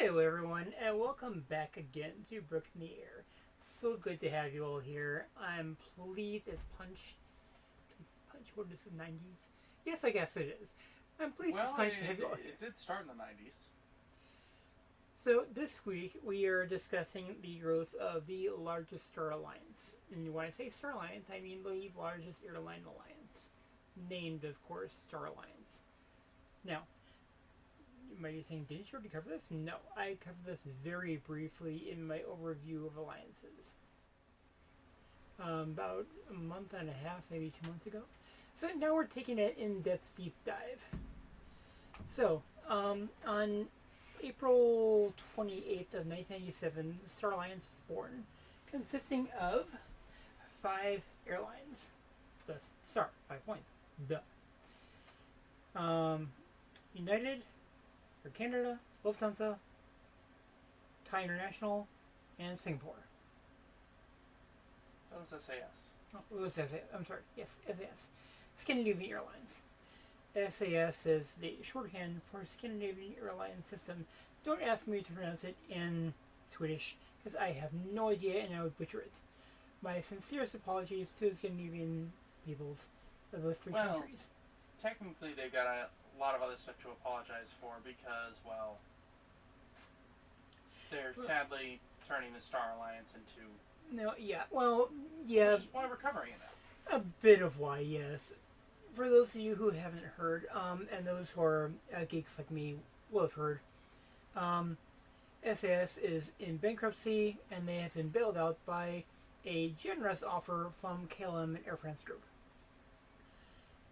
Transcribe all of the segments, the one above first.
Hello, everyone, and welcome back again to Brook in the Air. So good to have you all here. I'm pleased as punch. Please punch. What is the 90s? Yes, I guess it is. I'm pleased as Well, punch it, to have it, you all here. it did start in the 90s. So this week we are discussing the growth of the largest star alliance. And when I say star alliance, I mean the largest airline alliance, named, of course, Star Alliance. Now, you might be saying, didn't you already cover this? No, I covered this very briefly in my overview of alliances. About a month and a half, maybe 2 months ago. So now we're taking an in-depth deep dive. So, on April 28th of 1997, the Star Alliance was born, consisting of 5 airlines. Thus, Star, 5 points. Duh. United, Air Canada, Lufthansa, Thai International, and Singapore. That was SAS. Oh, it was SAS. I'm sorry. Yes, SAS. Scandinavian Airlines. SAS is the shorthand for Scandinavian Airline System. Don't ask me to pronounce it in Swedish, because I have no idea and I would butcher it. My sincerest apologies to the Scandinavian peoples of those 3 countries. Technically, they've got a lot of other stuff to apologize for because, well, they're sadly turning the Star Alliance into... No, yeah, well, yeah. Which is why we're covering it now. A bit of why, yes. For those of you who haven't heard, and those who are geeks like me will have heard, SAS is in bankruptcy, and they have been bailed out by a generous offer from KLM and Air France Group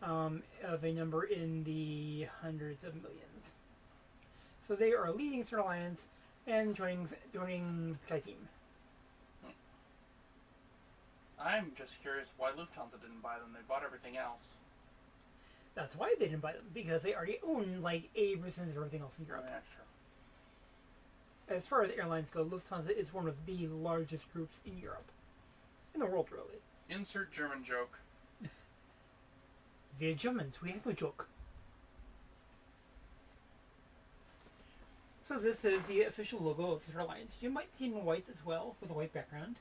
of a number in the hundreds of millions. So they are leaving Star Alliance and joining SkyTeam. I'm just curious why Lufthansa didn't buy them. They bought everything else. That's why they didn't buy them, because they already own like 80% of everything else in Europe. Yeah, sure. As far as airlines go, Lufthansa is one of the largest groups in Europe. In the world, really. Insert German joke. The Germans, we have a joke. So this is the official logo of Star Alliance. You might see it in whites as well, with a white background.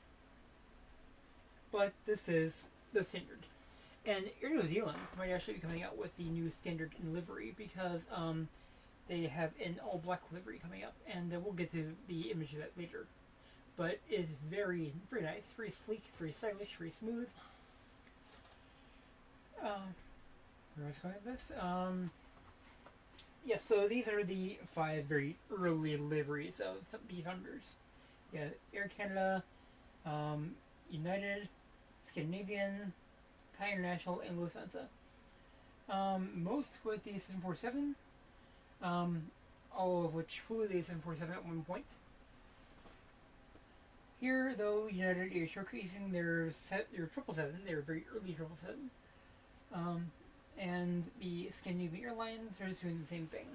But this is the standard. And Air New Zealand might actually be coming out with the new standard in livery because they have an all-black livery coming up, and we'll get to the image of that later. But it's very, very nice, very sleek, very stylish, very smooth. Where was I going with this? Yes, so these are the 5 very early liveries of the founders. Yeah, Air Canada, United, Scandinavian, Thai International, and Lufthansa. Most with the 747, all of which flew the 747 at one point. Here, though, United is showcasing their 777, their very early 777, and the Scandinavian Airlines are just doing the same thing.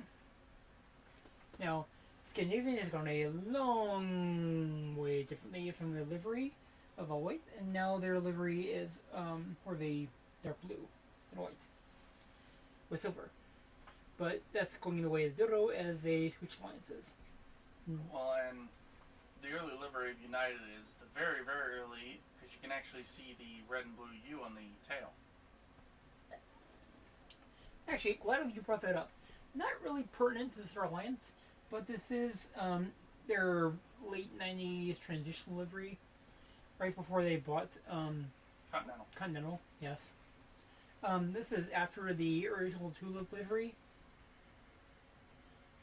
Now, Scandinavian has gone a long way differently from their livery of all white, and now their livery is more of a dark blue and white with silver. But that's going the way of Dodo as they switch alliances. Well, and the early livery of United is the very, very early, because you can actually see the red and blue U on the tail. Actually, glad you brought that up. Not really pertinent to the Star Alliance, but this is their late 90s transitional livery, right before they bought Continental, yes. This is after the original Tulip livery,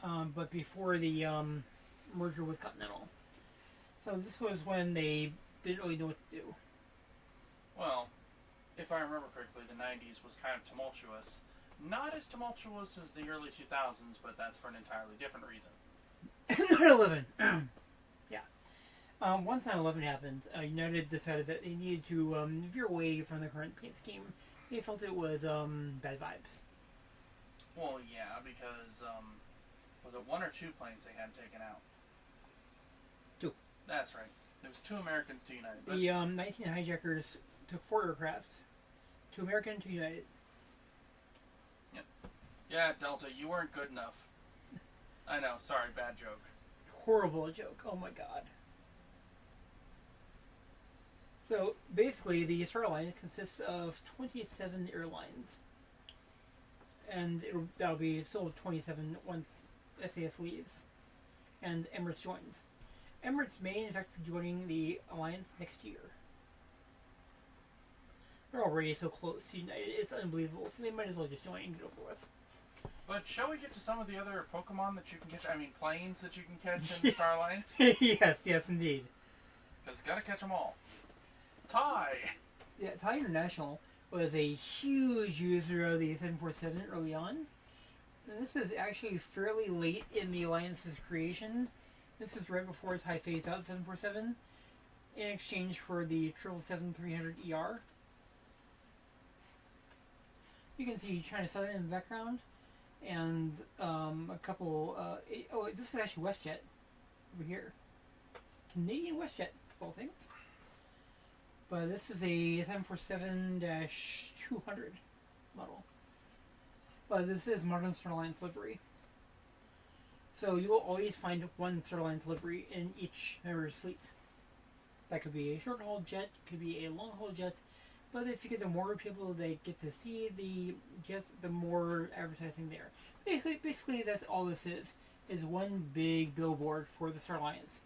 but before the merger with Continental. So this was when they didn't really know what to do. Well, if I remember correctly, the 90s was kind of tumultuous. Not as tumultuous as the early 2000s, but that's for an entirely different reason. 9/11. Yeah. Once 9/11 happened, United decided that they needed to veer away from the current paint scheme. They felt it was bad vibes. Well, yeah, because was it 1 or 2 planes they had taken out? 2. That's right. There was 2 Americans, 2 United. But The 19 hijackers took 4 aircraft, 2 American, 2 United. Yeah, Delta, you weren't good enough. I know, sorry, bad joke. horrible a joke. Oh my god. So basically, the Star Alliance consists of 27 airlines, and that'll be still 27 once SAS leaves, and Emirates joins. Emirates may in fact be joining the alliance next year. They're already so close to United; it's unbelievable. So they might as well just join and get over with. But shall we get to some of the other Pokemon that you can catch? I mean, planes that you can catch in Star Alliance? Yes, indeed. Because you gotta catch them all. Ty! Yeah, Thai International was a huge user of the 747 early on. And this is actually fairly late in the alliance's creation. This is right before Thai phased out 747 in exchange for the 777-300ER. You can see China Southern in the background, and a couple. This is actually WestJet over here. Canadian WestJet, of all things. But this is a 747-200 model. But this is modern Star Alliance livery. So you will always find one Star Alliance livery in each member's fleet. That could be a short haul jet, could be a long haul jet. But if you get the more people that get to see the jets, the more advertising there. Basically, that's all this is one big billboard for the Star Alliance.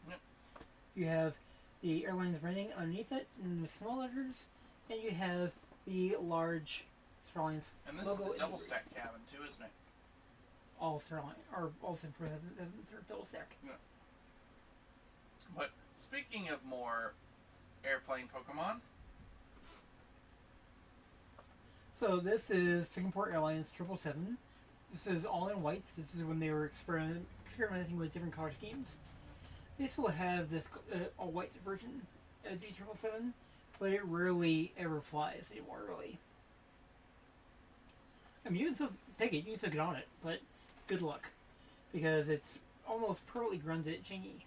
Yep. You have the airline's branding underneath it in the small letters, and you have the large Star Alliance and this logo. Is the double stack cabin too, isn't it? All Star Alliance, or all 747s are double stack. Yeah. But speaking of more airplane Pokemon. So this is Singapore Airlines 777. This is all in whites. This is when they were experimenting with different color schemes. They still have this all-white version of the 777, but it rarely ever flies anymore, really. I mean, you can still take it, you can still get on it, but good luck. Because it's almost permanently grounded at Chingy.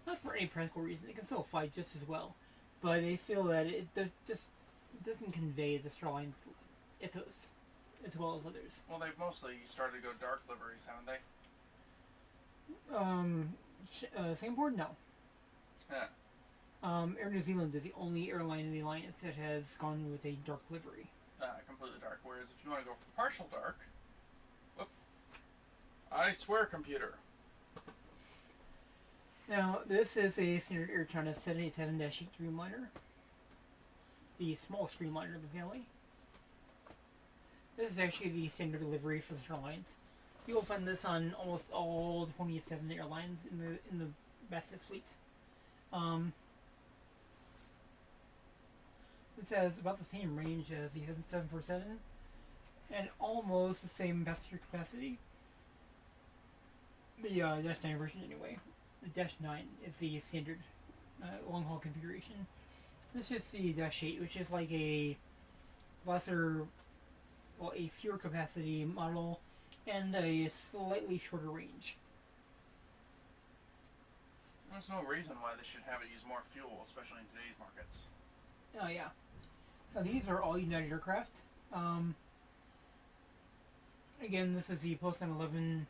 Not for any practical reason, it can still fly just as well. But they feel that it just doesn't convey the Star Alliance ethos as well as others. Well, they've mostly started to go dark liveries, haven't they? Singapore? No. Yeah. Air New Zealand is the only airline in the alliance that has gone with a dark livery. Completely dark. Whereas if you want to go for partial dark, whoop, I swear, computer. Now, this is a standard Air China 787-8 Dreamliner, the smallest Dreamliner of the family. This is actually the standard livery for the Star Alliance. You will find this on almost all 27 airlines in the massive fleet. This has about the same range as the 747 and almost the same passenger capacity. The Dash 9 version, anyway. The Dash 9 is the standard long haul configuration. This is the Dash 8, which is like a lesser, well, a fewer capacity model and a slightly shorter range. There's no reason why they should have it use more fuel, especially in today's markets. Oh yeah. Now these are all United aircraft. Again, this is the post 9/11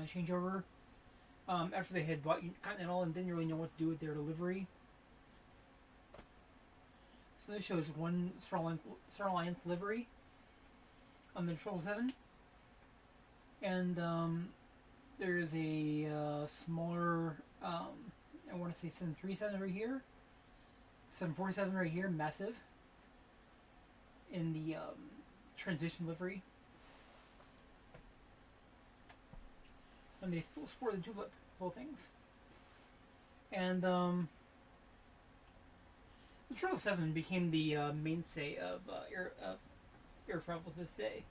changeover. After they had bought Continental and didn't really know what to do with their delivery. So this shows one Star Alliance livery on the 777. And there's a smaller, I want to say 737 right here. 747 right here, massive. In the transition livery. And they still sport the tulip whole things. And the 777 became the mainstay of air travel to this day.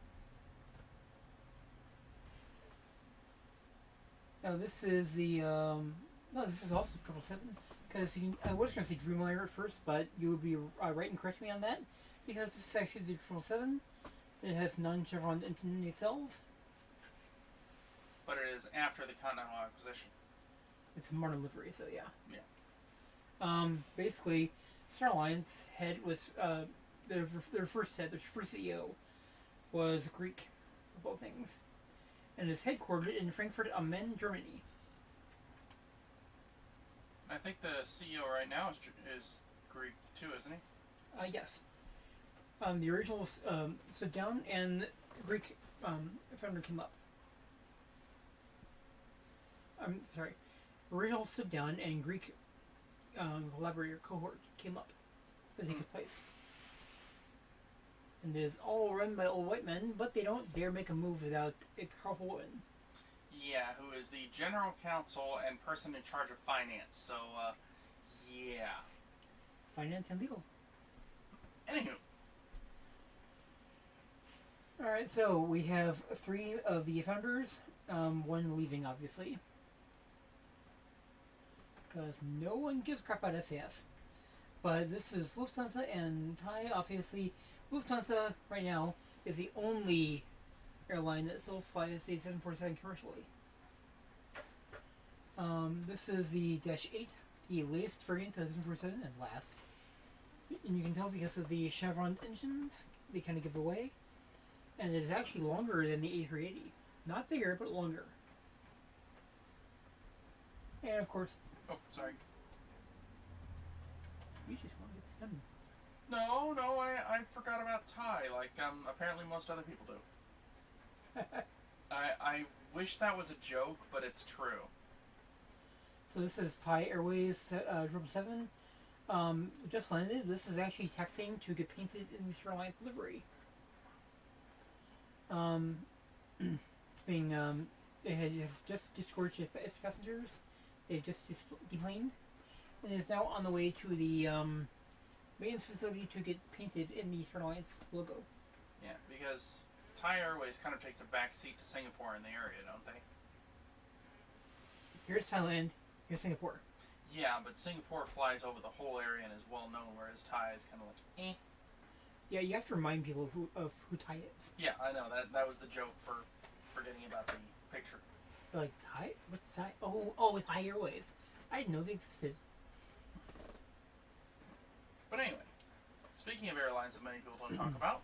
Now this is the no, this is also 777 because I was going to say Dreamliner at first, but you would be right and correct me on that because this is actually the 777. It has non-chevron engine nacelles. But it is after the Continental acquisition. It's a modern livery, so yeah. Yeah. Basically, Star Alliance head was their first head, their first CEO was Greek, of all things, and is headquartered in Frankfurt am Main, Germany. I think the CEO right now is Greek too, isn't he? Yes. The original stood down, and Greek founder came up. I'm sorry. Original stood down, and Greek collaborator cohort came up to take its place. And it is all run by old white men, but they don't dare make a move without a powerful woman. Yeah, who is the general counsel and person in charge of finance. So, yeah. Finance and legal. Anywho. Alright, so we have 3 of the founders, 1 leaving, obviously. Because no one gives a crap about SAS. But this is Lufthansa and Thai, obviously. Lufthansa, right now, is the only airline that still flies the 747 commercially. This is the Dash 8, the latest variant of the 747 and last. And you can tell because of the Chevron engines, they kind of give away. And it is actually longer than the A380. Not bigger, but longer. And of course... Oh, sorry. We just want to get this done. No, I forgot about Thai, like apparently most other people do. I wish that was a joke, but it's true. So this is Thai Airways 777. Just landed. This is actually taxiing to get painted in this airline livery. It's being it has just disgorged its passengers. It just deplaned, and is now on the way to the maintenance facility to get painted in the Airlines logo. Yeah, because Thai Airways kind of takes a back seat to Singapore in the area, don't they? Here's Thailand. Here's Singapore. Yeah, but Singapore flies over the whole area and is well known, whereas Thai is kind of like, eh. Yeah, you have to remind people of who Thai is. Yeah, I know that was the joke for forgetting about the picture. They're like, Thai? What's Thai? Oh, Thai Airways. I didn't know they existed. But anyway, speaking of airlines that many people don't talk about,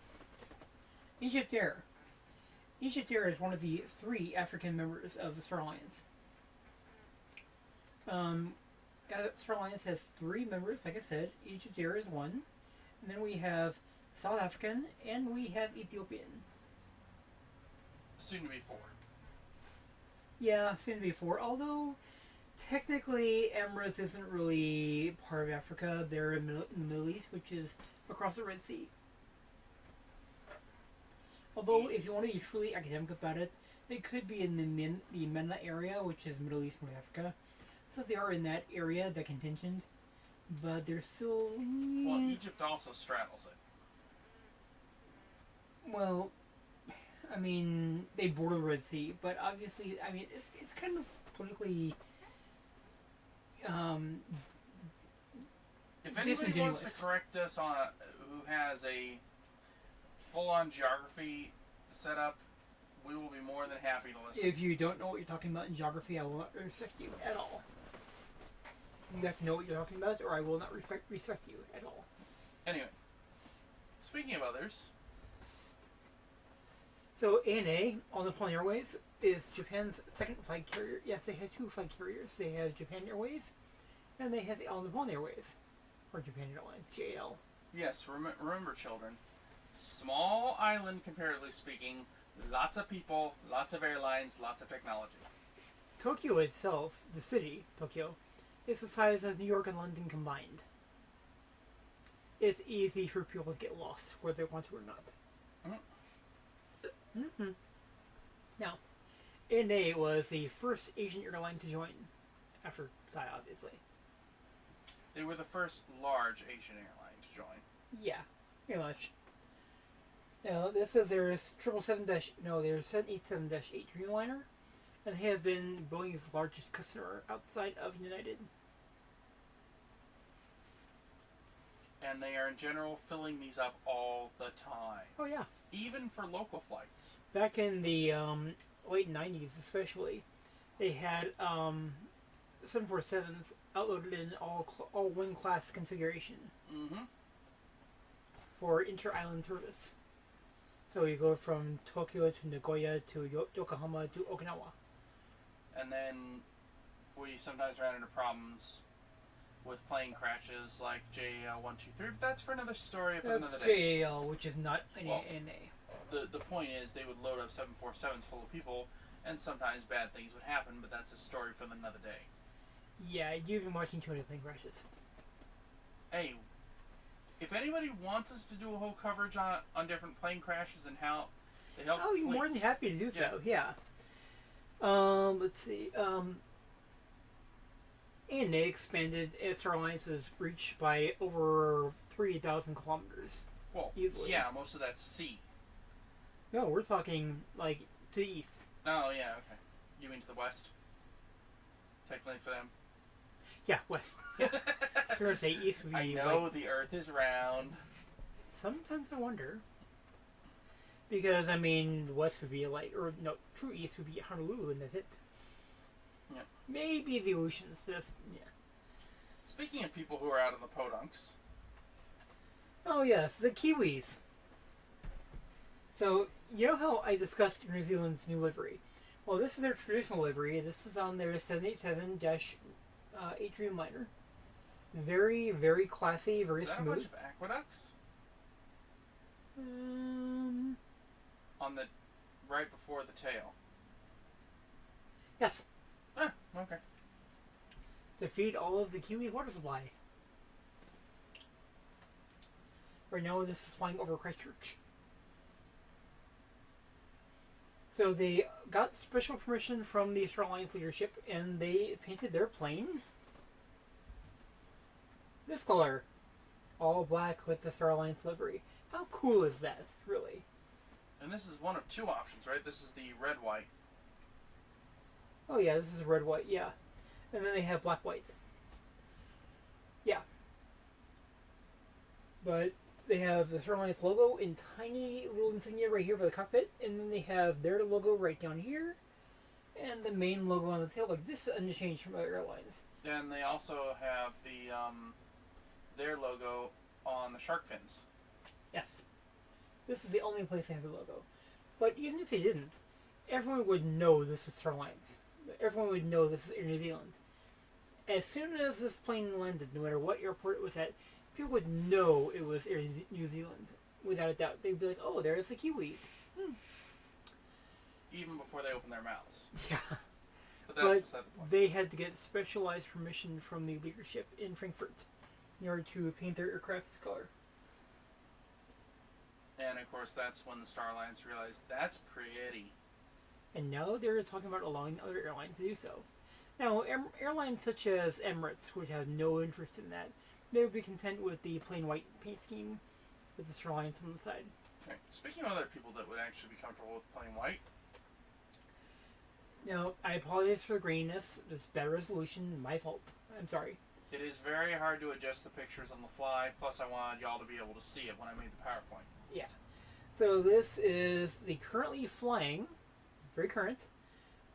Egypt Air. Egypt Air is one of the 3 African members of the Star Alliance. Star Alliance has 3 members, like I said. Egypt Air is one. And then we have South African, and we have Ethiopian. soon to be 4. Yeah, soon to be 4. Although, technically, Emirates isn't really part of Africa. They're in the Middle East, which is across the Red Sea. Although, if you want to be truly academic about it, they could be in the MENA area, which is Middle East, North Africa. So they are in that area, that contingent. But they're still... Well, Egypt also straddles it. Well, I mean, they border the Red Sea, but obviously, I mean, it's kind of politically If anybody wants to correct us on who has a full-on geography set up, we will be more than happy to listen. If you don't know what you're talking about in geography, I will not respect you at all. You have to know what you're talking about, or I will not respect you at all. Anyway, speaking of others... So, ANA, All Nippon Airways, is Japan's second flag carrier. Yes, they have 2 flag carriers. They have Japan Airways, and they have All Nippon Airways, or Japan Airlines, JAL. Yes, remember, children, small island, comparatively speaking, lots of people, lots of airlines, lots of technology. Tokyo itself, the city, Tokyo, is the size of New York and London combined. It's easy for people to get lost, whether they want to or not. Mm-hmm. Now, ANA was the first Asian airline to join, after Thai, obviously. They were the first large Asian airline to join. Yeah, pretty much. Now, this is their 787-8 Dreamliner, and they have been Boeing's largest customer outside of United. And they are, in general, filling these up all the time. Oh, yeah. Even for local flights. Back in the late 90s, especially, they had 747s outloaded in all wing class configuration for inter-island service. So you go from Tokyo to Nagoya to Yokohama to Okinawa. And then we sometimes ran into problems with plane crashes like JAL 123. But that's for another story for That's another day. JAL, which is not an Well, ANA. The point is they would load up 747s full of people, and sometimes bad things would happen. But that's a story for another day. Yeah, you've been watching too many plane crashes. Hey, if anybody wants us to do a whole coverage on different plane crashes and how they help, I'll be more than happy to do so. Yeah. Let's see. ANA expanded its airline's reach by over 3,000 kilometers. Well, easily. yeah, most of that's sea. No, we're talking like to the east. Oh yeah, okay. You mean to the west? Technically for them. Yeah, west. Yeah. If you were to say east would be I know like, the Earth is round. sometimes I wonder. Because I mean, west would be like, or no, true east would be Honolulu, and that's it. Yeah. Maybe the oceans, but that's, yeah. Speaking of people who are out in the podunks. Oh yes, the Kiwis. So, you know how I discussed New Zealand's new livery? Well, this is their traditional livery. This is on their 787-H3 Very, very classy, very Is that smooth. a bunch of aqueducts? On the right before the tail. Yes, Ah, okay. to feed all of the Kiwi water supply. Right now, this is flying over Christchurch. So they got special permission from the Star Alliance leadership, and they painted their plane this color, all black with the Star Alliance livery. How cool is that, really? And this is one of two options, right? This is the red-white. Oh yeah, this is red, white, yeah. And then they have black, white. Yeah. But they have the Star Alliance logo in tiny little insignia right here by the cockpit, and then they have their logo right down here, and the main logo on the tail. Like, this is unchanged from other airlines. And they also have the their logo on the shark fins. Yes. This is the only place they have the logo. But even if they didn't, everyone would know this is Star Alliance. Everyone would know this is Air New Zealand. As soon as this plane landed, no matter what airport it was at, people would know it was Air New Zealand. Without a doubt. They'd be like, oh, there's the Kiwis. Even before they open their mouths. Yeah. But that's beside the point. They had to get specialized permission from the leadership in Frankfurt in order to paint their aircraft this color. And of course, that's when the Star Alliance realized that's pretty. And now they're talking about allowing other airlines to do so. Now, airlines such as Emirates would have no interest in that. They would be content with the plain white paint scheme with the Star Alliance on the side. Okay. Speaking of other people that would actually be comfortable with plain white. Now, I apologize for the graininess. It's bad resolution. My fault. I'm sorry. It is very hard to adjust the pictures on the fly, plus I wanted y'all to be able to see it when I made the PowerPoint. Yeah. So this is the currently flying, very current.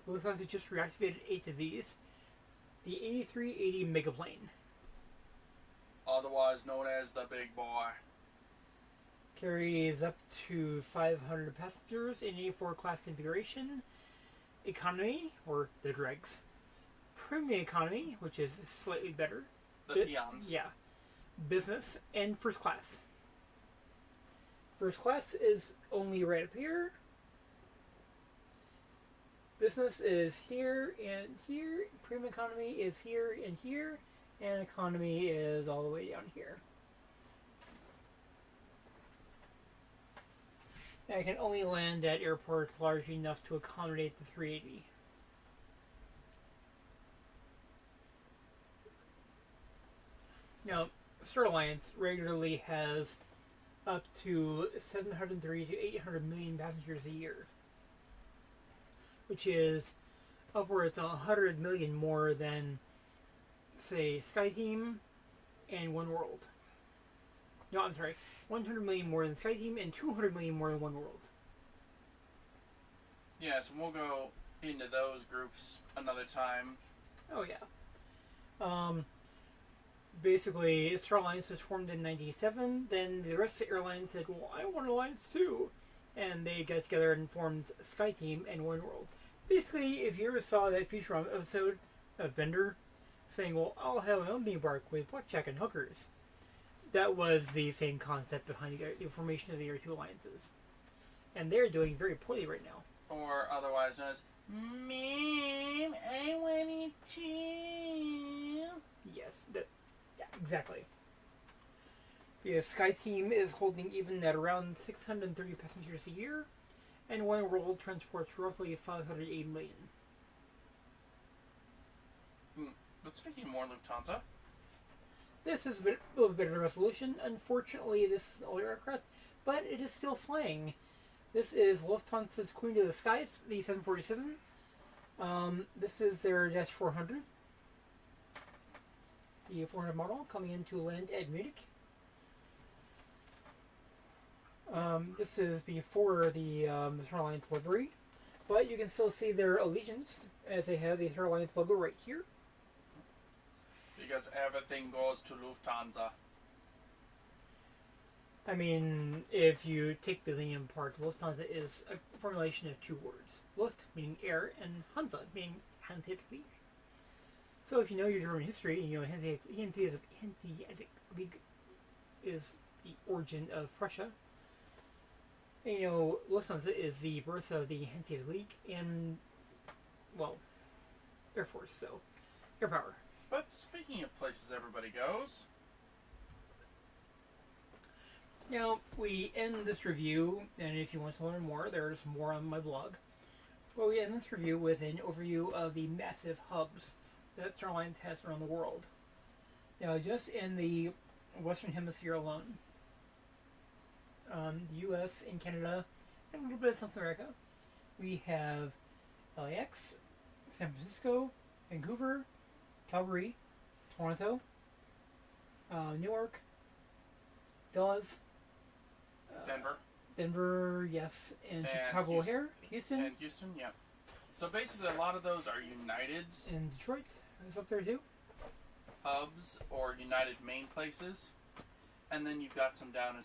Looks like they just reactivated 8 of these. The 8380 Megaplane. Otherwise known as the Big Boy. Carries up to 500 passengers in A4 class configuration. Economy, or the dregs. Premium economy, which is slightly better. The peons. Yeah. Business and first class. First class is only right up here. Business is here and here. Premium economy is here and here. And economy is all the way down here. And I can only land at airports large enough to accommodate the 380. Now, Star Alliance regularly has up to 730 to 800 million passengers a year, which is upwards of 100 million more than, say, SkyTeam and One World. No, I'm sorry, 100 million more than SkyTeam and 200 million more than One World. Yes, and we'll go into those groups another time. Oh yeah. Basically, Star Alliance was formed in 1997. Then the rest of the airlines said, well, I want an alliance too. And they got together and formed SkyTeam and One World. Basically, if you ever saw that Futurama episode of Bender, saying, well, I'll have my own theme park with blackjack and hookers. That was the same concept behind the formation of the Air 2 alliances. And they're doing very poorly right now. Or otherwise known as, Mom, I wanted to. Yes, yeah, exactly. The Sky Team is holding even at around 630 passengers a year, and One World transports roughly 580 million. But speaking more Lufthansa, This is a little bit of a resolution. Unfortunately, this is an older aircraft, but it is still flying. This is Lufthansa's Queen of the Skies, the 747. This is their Dash 400. The 400 model coming in to land at Munich. This is before the Airlines livery, but you can still see their allegiance as they have the Airlines logo right here. because everything goes to Lufthansa. I mean, if you take the name part, Lufthansa is a formulation of two words. Luft meaning air, and Hansa meaning Hanseatic League. So if you know your German history, you know Hanseatic League is the origin of Prussia. And you know, Lufthansa is the birth of the Hanseatic League and, well, Air Force, so air power. But speaking of places everybody goes, Now, we end this review, and if you want to learn more, there's more on my blog. But we end this review with an overview of the massive hubs that Star Alliance has around the world. Now, just in the Western Hemisphere alone, the US and Canada, and a little bit of South America, we have LAX, San Francisco, Vancouver, Calgary, Toronto, Newark, Dallas, Denver, yes, and And Chicago Houston. O'Hare, Houston, and Houston, yeah. So basically, a lot of those are United's and Detroit is up there too. hubs or United main places, and then you've got some down in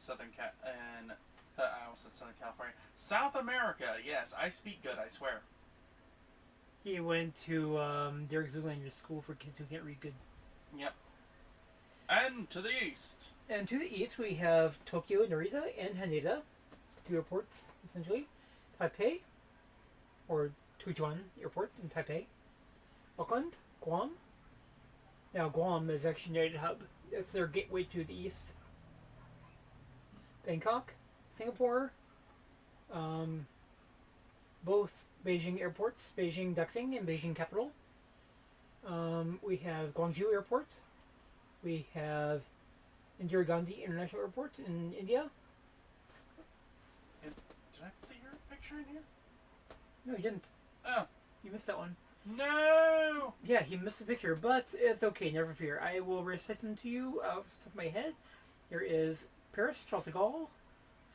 I almost said Southern California, South America. Yes, I speak good. I swear. He went to Derek Zoolander's school for kids who can't read good. Yep. And to the east. And to the east, we have Tokyo, Narita, and Haneda, two airports essentially. Taipei, or Tujuan Airport in Taipei. Auckland, Guam. Now, Guam is actually United Hub. That's their gateway to the east. Bangkok, Singapore, both Beijing airports, Beijing Daxing and Beijing Capital. We have Gwangju Airport. We have Indira Gandhi International Airport in India. Did I put your picture in here? No, you didn't. Oh. You missed that one. No! Yeah, you missed a picture, but it's okay, never fear. I will recite them to you off the top of my head. There is Paris, Charles de Gaulle,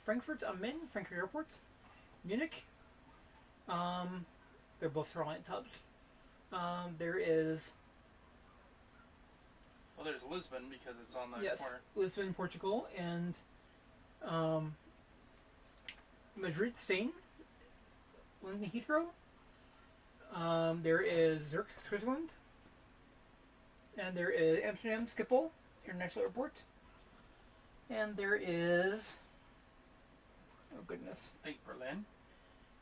Frankfurt am Main, Frankfurt Airport, Munich. They're both Alliance hubs. There is... Well, there's Lisbon because it's on the yes, corner. Lisbon, Portugal, and Madrid, Spain. London Heathrow. There is Zurich, Switzerland. And there is Amsterdam Schiphol International Airport. And there is... oh goodness. I think Berlin.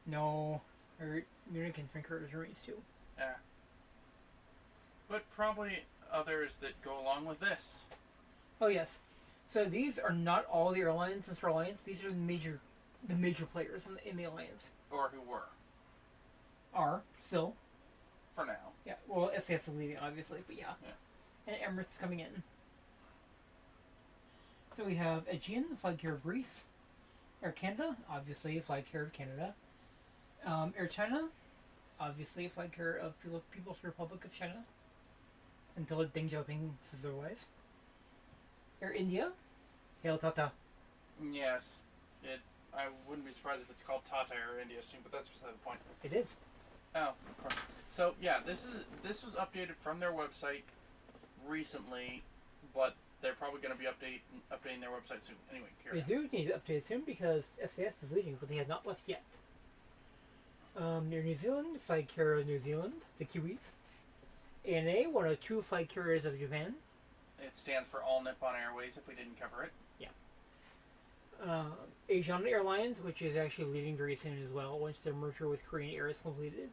No. Munich and Frankfurt are Germany's too. Yeah. But probably others that go along with this. Oh yes. So these are not all the airlines in Star Alliance. These are the major players in the alliance. Or who were. Are still. For now. Yeah. Well, SAS is leaving, obviously, but yeah. And Emirates is coming in. So we have Aegean, the flag carrier of Greece. Air Canada, obviously, flag carrier of Canada. Air China, obviously, flag carrier of People's Republic of China. Until Deng Xiaoping says otherwise. Air India, Hail Tata. Yes. I wouldn't be surprised if it's called Tata or India soon, but that's beside the point. It is. Oh, of course. So yeah, this was updated from their website recently, but they're probably going to be updating their website soon. Anyway, carry They on. do need to update it soon because SAS is leaving, but they have not left yet. Near New Zealand, flag carrier of New Zealand, the Kiwis. ANA, one of two flag carriers of Japan. It stands for All Nippon Airways if we didn't cover it. Asiana Airlines, which is actually leaving very soon as well once their merger with Korean Air is completed.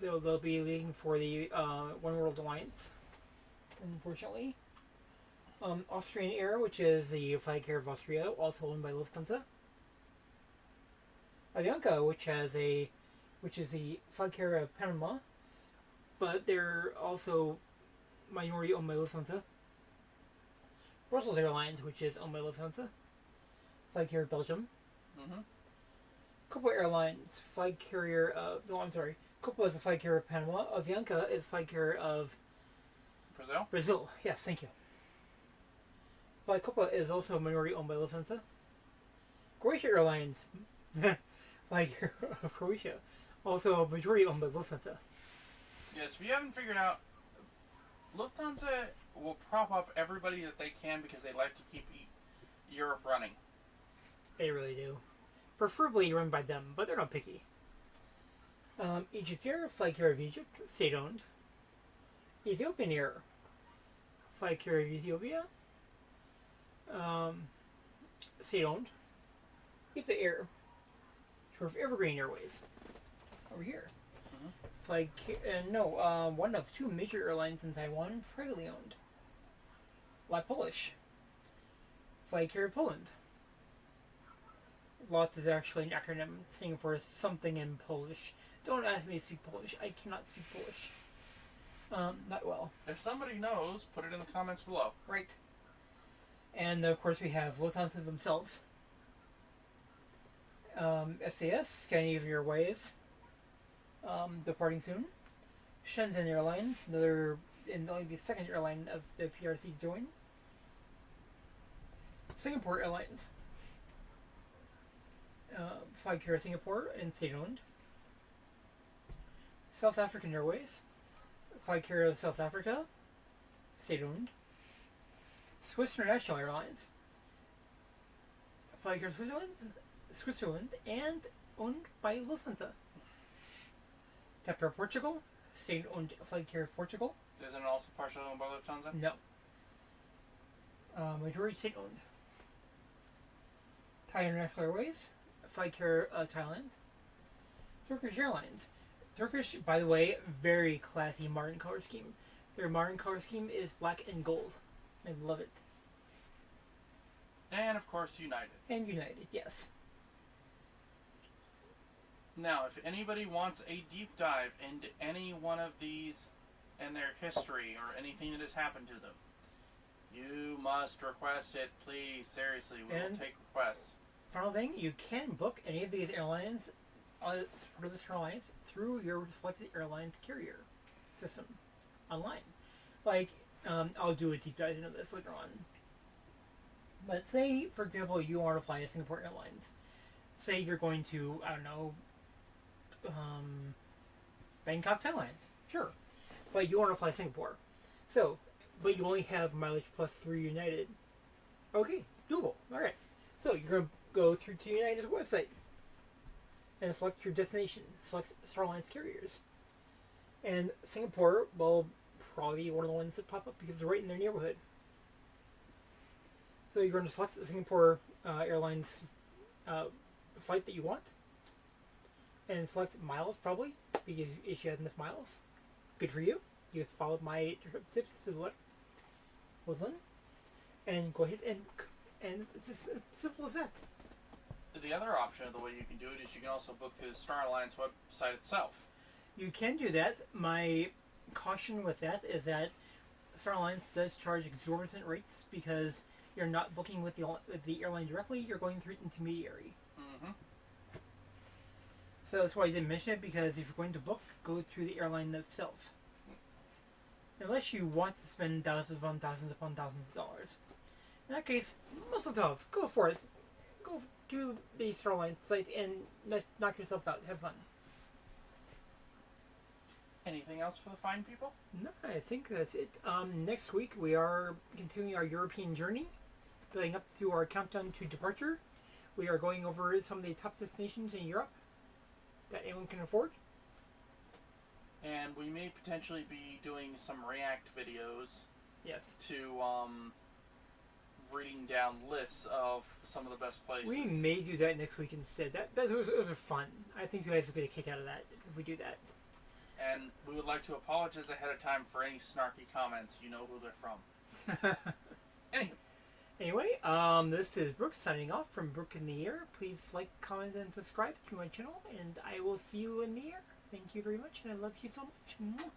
So they'll be leaving for the One World Alliance, unfortunately. Austrian Air, which is the flag carrier of Austria, also owned by Lufthansa. Avianca, which is the flag carrier of Panama, but they're also minority owned by Lufthansa. Brussels Airlines, which is owned by Lufthansa, flag carrier of Belgium. Copa Airlines, flag carrier of Copa is the flag carrier of Panama. Avianca is flag carrier of Brazil. Yes, thank you. But Copa is also a minority owned by Lufthansa. Croatia Airlines, flag carrier of Croatia, also a majority owned by Lufthansa. Yes, if you haven't figured out, Lufthansa will prop up everybody that they can because they like to keep Europe running. They really do. Preferably run by them, but they're not picky. Egypt Air, flag carrier of Egypt, state owned. Ethiopian Air, flag carrier of Ethiopia, state owned. Etha Air, short of Evergreen Airways, over here. One of two major airlines in Taiwan, privately owned. La Polish, flag carrier of Poland. LOT is actually an acronym standing for something in Polish. Don't ask me to speak Polish. I cannot speak Polish. Not well. If somebody knows, put it in the comments below. Right. And of course we have Lufthansa themselves. SAS, Scandinavian Airways, departing soon. Shenzhen Airlines, another and only the second airline of the PRC to join. Singapore Airlines, flag carrier Singapore and state owned. South African Airways, flag carrier of South Africa, state owned. Swiss International Airlines, flag carrier Switzerland, and owned by Lufthansa. TAP Air Portugal, state owned flag carrier of Portugal. Isn't it also partially owned by Lufthansa? No. Majority state owned. Thai International Airways, flag carrier Thailand. Turkish Airlines. Turkish, by the way, very classy modern color scheme. Their modern color scheme is black and gold. I love it. And of course, United. And United, yes. Now, if anybody wants a deep dive into any one of these and their history or anything that has happened to them, you must request it, please. Seriously, we will take requests. Final thing, you can book any of these airlines, through your selected airline's carrier system online. Like, I'll do a deep dive into this later on. But say, for example, you want to fly a Singapore Airlines. Say you're going to, I don't know, Bangkok, Thailand. Sure. But you want to fly Singapore. So, but you only have mileage plus through United. Okay, doable. Alright. So you're going to go through to United's website and select your destination. Select Star Alliance carriers. And Singapore will probably be one of the ones that pop up because it's right in their neighborhood. So you're going to select the Singapore Airlines flight that you want. And select miles probably, because if you have enough miles. Good for you. You followed my tips to the letter. Well done. And go ahead and book. And it's as simple as that. The other option of the way you can do it is you can also book through the Star Alliance website itself. You can do that. My caution with that is that Star Alliance does charge exorbitant rates because you're not booking with the airline directly, you're going through an intermediary. Mm-hmm. So that's why I didn't mention it, because if you're going to book, go through the airline itself. Unless you want to spend thousands upon thousands upon thousands of dollars. In that case, muscle tough. Go for it. Go to the Star Alliance site and knock yourself out. Have fun. Anything else for the fine people? No, I think that's it. Next week we are continuing our European journey, building up to our countdown to departure. We are going over some of the top destinations in Europe that anyone can afford. And we may potentially be doing some react videos Yes. to reading down lists of some of the best places. We may do that next week instead. Those are fun. I think you guys will get a kick out of that if we do that. And we would like to apologize ahead of time for any snarky comments. You know who they're from. Anyway, this is Brooke signing off from Brooke in the Air. Please like, comment, and subscribe to my channel, and I will see you in the air. Thank you very much, and I love you so much. Mwah.